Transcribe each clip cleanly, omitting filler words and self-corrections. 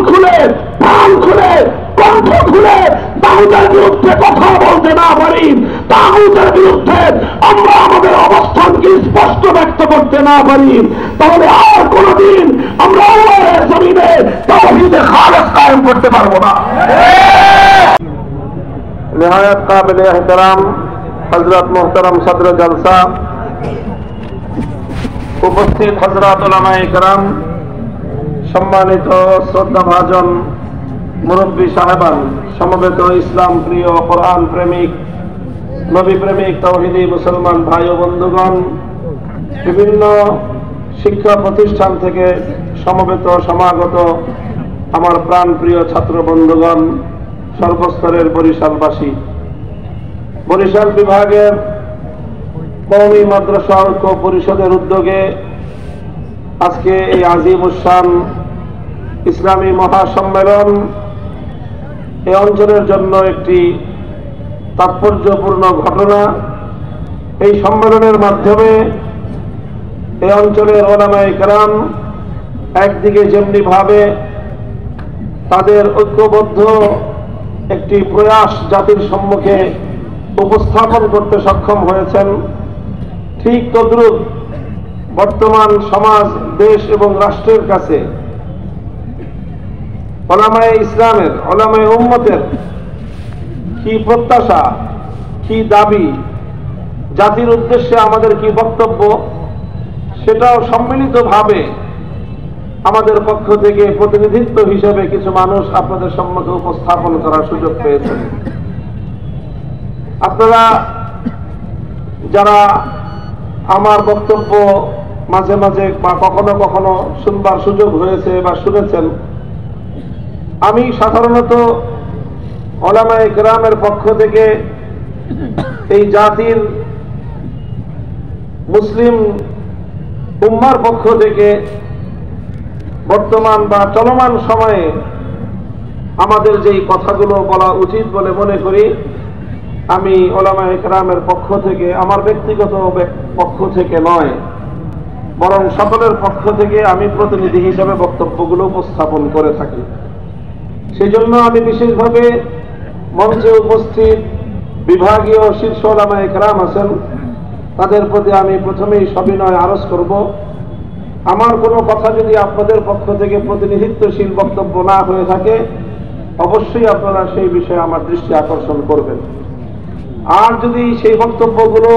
খুলে প্রাণ খুলে কণ্ঠ খুলে তাগুতের বিরুদ্ধে কথা বলতে না পারি, তাগুতের বিরুদ্ধে আমরা আমাদের অবস্থানকে স্পষ্ট ব্যক্ত করতে না পারি, তাহলে আর কোনদিন আমরা আল্লাহর জমিনে তাওহীদে খালেস কায়েম করতে পারবো না। निहायत काबिल एहतराम हजरत मोहतरम सदर जलसा, उपस्थित हजरत उलमाए करम, सम्मानित श्रद्धाभाजन मुरब्बी साहेबान, समवेत इस्लाम प्रिय कुरान प्रेमिक नबी प्रेमिक तौहिदी मुसलमान भाई ओ बंधुगण, विभिन्न शिक्षा प्रतिष्ठान থেকে সমবেত সমাগত আমার প্রাণ প্রিয় ছাত্র বন্ধুগণ, সর্বস্তরের বরিশালবাসী, বরিশাল বিভাগের কওমি মাদ্রাসা ঐক্য পরিষদের উদ্যোগে আজকে এই আজিমুশান ইসলামী মহাসম্মেলন এই অঞ্চলের জন্য একটি তাৎপর্যপূর্ণ ঘটনা। এই সম্মেলনের মাধ্যমে এই অঞ্চলের উলামায়ে কেরাম একদিকে যেমনি ভাবে তাদের ঐক্যবদ্ধ একটি প্রয়াস জাতির সম্মুখে উপস্থাপন করতে সক্ষম হয়েছেন, ঠিক তদ্রূপ বর্তমান সমাজ, দেশ এবং রাষ্ট্রের কাছে উলামায়ে ইসলামের, উলামায়ে উম্মতের কি প্রত্যাশা, কি দাবি, জাতির উদ্দেশ্যে আমাদের কি বক্তব্য, সেটাও সম্মিলিতভাবে আমাদের পক্ষ থেকে প্রতিনিধিত্ব হিসেবে কিছু মানুষ আপনাদের সম্মুখে উপস্থাপন করার সুযোগ পেয়েছেন। আপনারা যারা আমার বক্তব্য মাঝে মাঝে বা কখনো কখনো শুনবার সুযোগ হয়েছে বা শুনেছেন, আমি সাধারণত উলামায়ে কেরামের পক্ষ থেকে এই জাতির মুসলিম উম্মার পক্ষ থেকে বর্তমান বা চলমান সময়ে আমাদের যেই কথাগুলো বলা উচিত বলে মনে করি, আমি উলামায়ে কেরামের পক্ষ থেকে, আমার ব্যক্তিগত পক্ষ থেকে নয়, বরং সকলের পক্ষ থেকে আমি প্রতিনিধি হিসেবে বক্তব্যগুলো উপস্থাপন করে থাকি। সেই জন্য আমি বিশেষভাবে মঞ্চে উপস্থিত বিভাগীয় শীর্ষ উলামায়ে কেরাম আছেন, তাদের প্রতি আমি প্রথমেই সবিনয় আরজ করব, আমার কোনো কথা যদি আপনাদের পক্ষ থেকে প্রতিনিধিত্বশীল বক্তব্য না হয়ে থাকে, অবশ্যই আপনারা সেই বিষয়ে আমার দৃষ্টি আকর্ষণ করবেন। আর যদি সেই বক্তব্যগুলো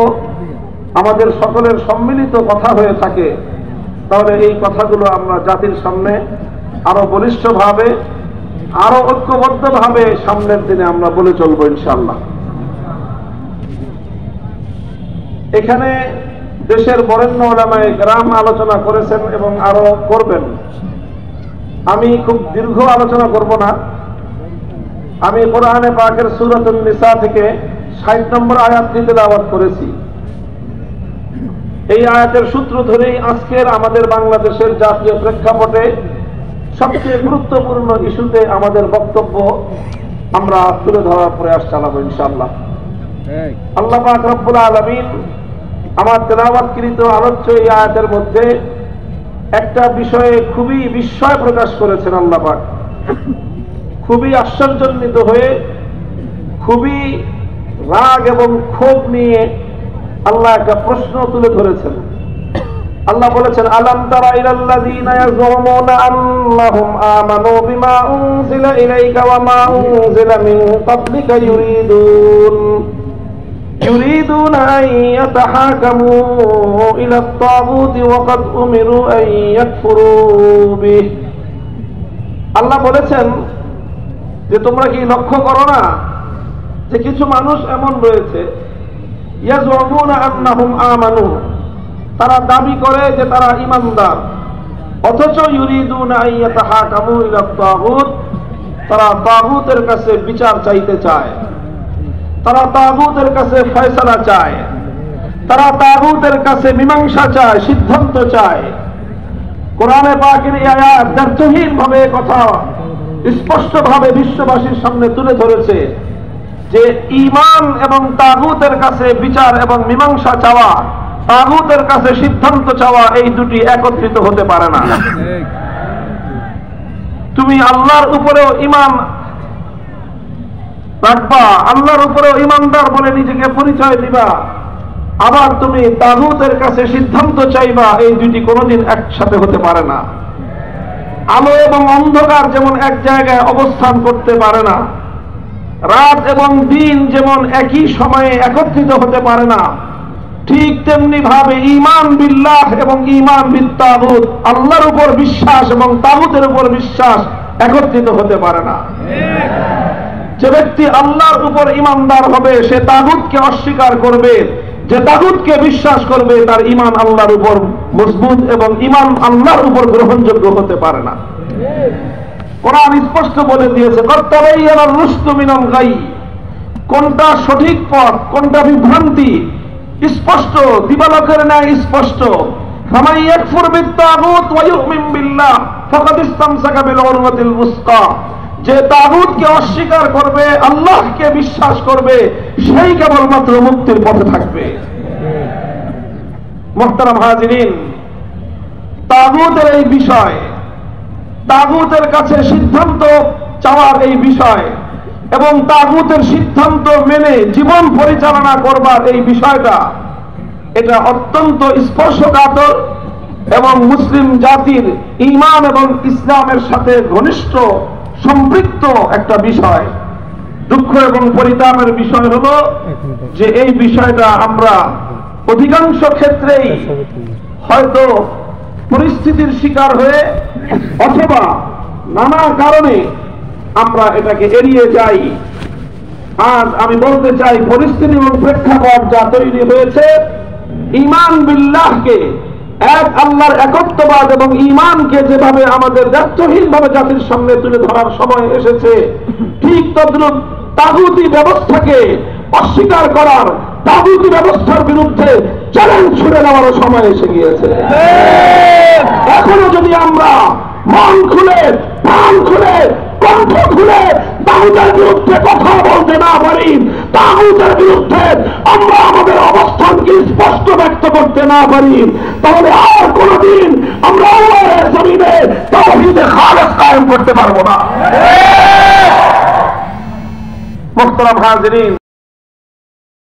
আমাদের সকলের সম্মিলিত কথা হয়ে থাকে, তাহলে এই কথাগুলো আমরা জাতির সামনে আরো বলিষ্ঠভাবে, আরো ঐক্যবদ্ধভাবে সামনের দিনে আমরা বলে চলবো ইনশাআল্লাহ। এখানে দেশের বরেণ্য উলামায়ে কেরাম আলোচনা করেছেন এবং আরো করবেন। আমি খুব দীর্ঘ আলোচনা করব না। আমি কোরআনে পাকের সূরাতুন নিসা থেকে ৬০ নম্বর আয়াতটি তেলাওয়াত করেছি। এই আয়াতের সূত্র ধরেই আজকের আমাদের বাংলাদেশের জাতীয় প্রেক্ষাপটে সবচেয়ে গুরুত্বপূর্ণ ইস্যুতে আমাদের বক্তব্য আমরা তুলে ধরার প্রয়াস চালাবো ইনশাআল্লাহ। আল্লাহ পাক রব্বুল আলামিন আমার তেলাওয়াতকৃত আলোচ্য এই আয়াতের মধ্যে একটা বিষয়ে খুবই বিস্ময় প্রকাশ করেছেন। আল্লাহ পাক খুবই আশ্চর্যান্বিত হয়ে, খুবই রাগ এবং ক্ষোভ নিয়ে আল্লাহ একটা প্রশ্ন তুলে ধরেছেন। আল্লাহ বলেছেন, আলাম তারা ইলাল্লাযীনা ইয়াযুমুনা আন্নাহুম আমানু বিমা উনজিলা ইলাইকা ওয়া মা উনজিলা মিন ক্বাবলিকা يريدون أن يتحاكموا إلى الطاغوت وقد أمروا أن يكفروا به। আল্লাহ বলেছেন যে তোমরা কি লক্ষ্য করো না যে কিছু মানুষ এমন রয়েছে, ইয়াজুমুনা আন্নাহুম আমানু, তারা দাবি করে যে তারা ঈমানদার, অথচ ইউরিদুনা আন ইয়াতাহাকামু ইলা তাগুত, তারা তাগুতের কাছে বিচার চাইতে চায়, তারা তাগুতের কাছে ফয়সালা চায়, তারা তাগুতের কাছে মীমাংসা চায়, সিদ্ধান্ত চায়। কোরআনে পাকের এই আয়াত দ্ব্যর্থহীনভাবে কথা স্পষ্টভাবে বিশ্ববাসীর সামনে তুলে ধরেছে যে ঈমান এবং তাগুতের কাছে বিচার এবং মীমাংসা চাওয়া, তাগুতের কাছে সিদ্ধান্ত চাওয়া, এই দুটি একত্রিত হতে পারে না। তুমি আল্লাহর উপরেও ঈমান রাখবা, আল্লাহর উপরেও ঈমানদার বলে নিজেকে পরিচয় দিবা, আবার তুমি তাগুতের কাছে সিদ্ধান্ত চাইবা, এই দুটি কোনোদিন একসাথে হতে পারে না। আলো এবং অন্ধকার যেমন এক জায়গায় অবস্থান করতে পারে না, রাত এবং দিন যেমন একই সময়ে একত্রিত হতে পারে না, ঠিক তেমনি ভাবে ঈমান বিল্লাহ এবং ঈমান বিত্তাগুত, আল্লাহর উপর বিশ্বাস এবং তাগুতের উপর বিশ্বাস একত্রিত হতে পারে না। যে ব্যক্তি আল্লাহর উপর ঈমানদার হবে সে তাগুতকে অস্বীকার করবে, যে তাগুতকে বিশ্বাস করবে তার ঈমান আল্লাহর উপর মজবুত এবং ঈমান আল্লাহর উপর গ্রহণযোগ্য হতে পারে না। কোরআন স্পষ্ট বলে দিয়েছে, কত্তাবাইয়ানার রুশদু মিনাল গাই, কোনটা সঠিক পথ কোনটা বিভ্রান্তি স্পষ্ট, দিবালোকের ন্যায় স্পষ্ট। ফামান ইয়াকফুর বিত্তাগুত ওয়া ইউমিন বিল্লাহ ফাকাদ ইসতামসাকা বিল উরওয়াতিল উসকা, যে তাগুতকে অস্বীকার করবে আল্লাহকে বিশ্বাস করবে সেই কেবলমাত্র মুক্তির পথে থাকবে। মুহতারাম হাজিরিন, তাগুতের এই বিষয়, তাগুতের কাছে সিদ্ধান্ত চাওয়ার এই বিষয় এবং তাগুতের সিদ্ধান্ত মেনে জীবন পরিচালনা করবার এই বিষয়টা, এটা অত্যন্ত স্পর্শকাতর এবং মুসলিম জাতির ঈমান এবং ইসলামের সাথে ঘনিষ্ঠ সম্পৃক্ত একটা বিষয়। দুঃখ এবং পরিতাপের বিষয় হলো যে এই বিষয়টা আমরা অধিকাংশ ক্ষেত্রেই হয়তো পরিস্থিতির শিকার হয়ে অথবা নানা কারণে আমরা এটাকে এড়িয়ে যাই। আজ আমি বলতে চাই, পরিস্থিতি এবং প্রেক্ষাপট যা তৈরি হয়েছে, ঈমান বিল্লাহকে, এক আল্লাহর একত্ববাদ এবং ঈমানকে যেভাবে আমাদের দায়িত্বহীনভাবে জাতির সামনে তুলে ধরার সময় এসেছে, ঠিক তদ্রুপ তাগুতি ব্যবস্থাকে অস্বীকার করার, তাগুতি ব্যবস্থার বিরুদ্ধে চ্যালেঞ্জ ছুড়ে নেওয়ারও সময় এসে গিয়েছে। এখনো যদি আমরা মন খুলে, প্রাণ খুলে, কণ্ঠ খুলে তাগুতের বিরুদ্ধে কথা বলতে না পারি, তাগুতের বিরুদ্ধে আমরা আমাদের অবস্থানকে স্পষ্ট ব্যক্ত করতে না পারি, তাহলে আর কোনদিন আমরা আল্লাহর জমিনে তাওহীদে খালেস কায়েম করতে পারবো না। মুহতারাম হাজিরিন,